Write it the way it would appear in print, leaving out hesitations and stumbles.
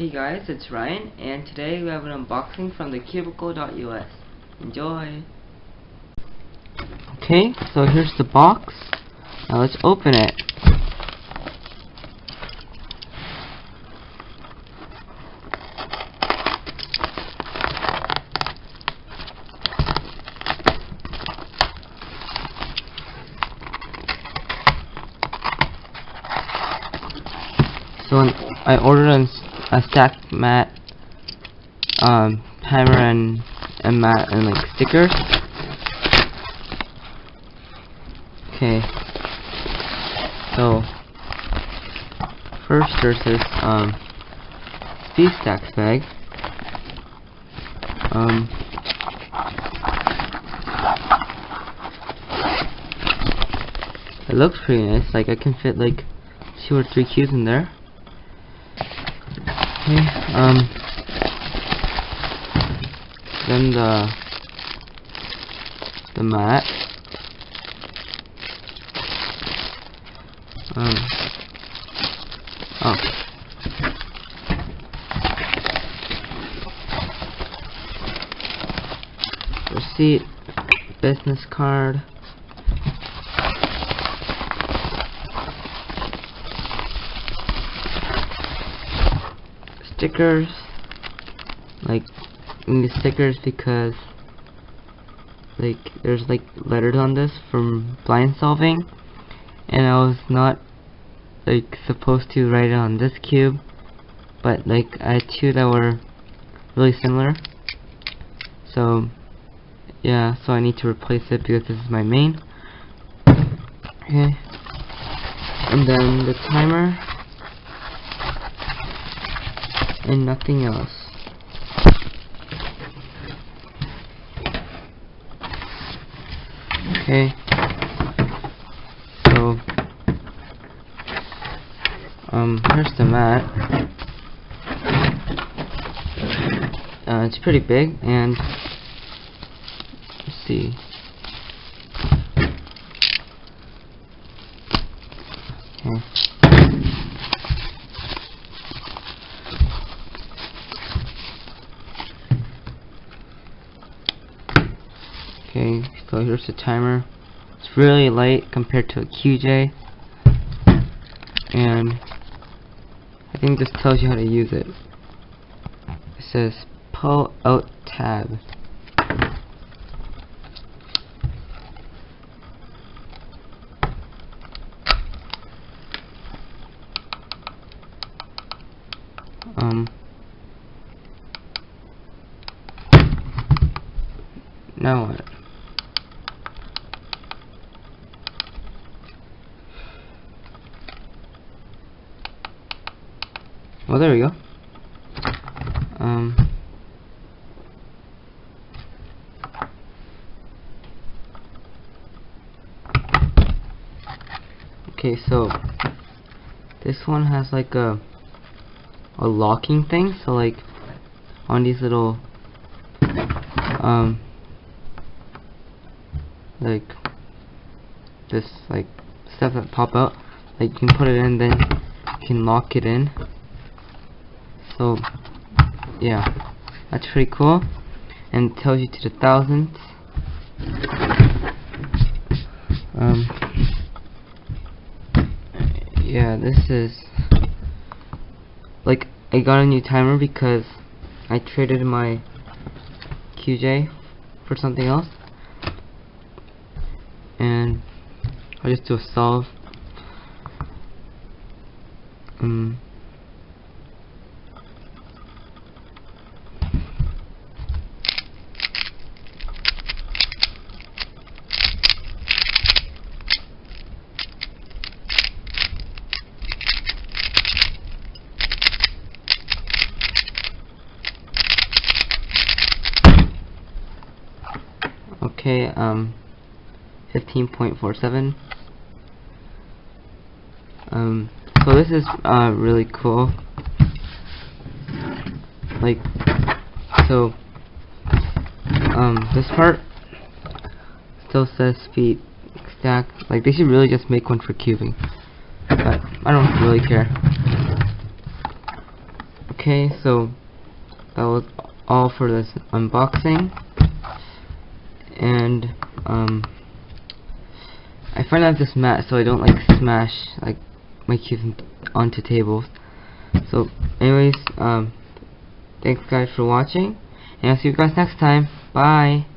Hey guys, it's Ryan, and today we have an unboxing from the cubicle.us. Enjoy! Okay, so here's the box. Now let's open it. So I ordered a Stackmat hammer and mat and like stickers. Okay. So first there's this speed stacks bag. It looks pretty nice. Like I can fit like 2 or 3 cubes in there. Okay, then the mat. Receipt, business card. Stickers, like I need stickers because like there's like letters on this from blind solving, and I was not like supposed to write it on this cube, but like I had 2 that were really similar, so yeah, so I need to replace it because this is my main. Okay, and then the timer. And nothing else. Okay. So here's the mat. It's pretty big, and let's see. Okay. Okay, so here's the timer. It's really light compared to a QJ, and I think this tells you how to use it. It says pull out tab. Now what? Well, there we go. Okay, so this one has like a locking thing, so like on these little like this like stuff that pop out, like you can put it in, then you can lock it in. So yeah, that's pretty cool, and it tells you to the thousandths. Yeah, this is like I got a new timer because I traded my QJ for something else, and I'll just do a solve. Okay, 15.47. So this is really cool. Like, so this part still says speed stack. Like, they should really just make one for cubing, but I don't really care. Okay, so that was all for this unboxing, and I find out this mat so I don't like smash like my cubes onto tables. So anyways, thanks guys for watching, and I'll see you guys next time. Bye.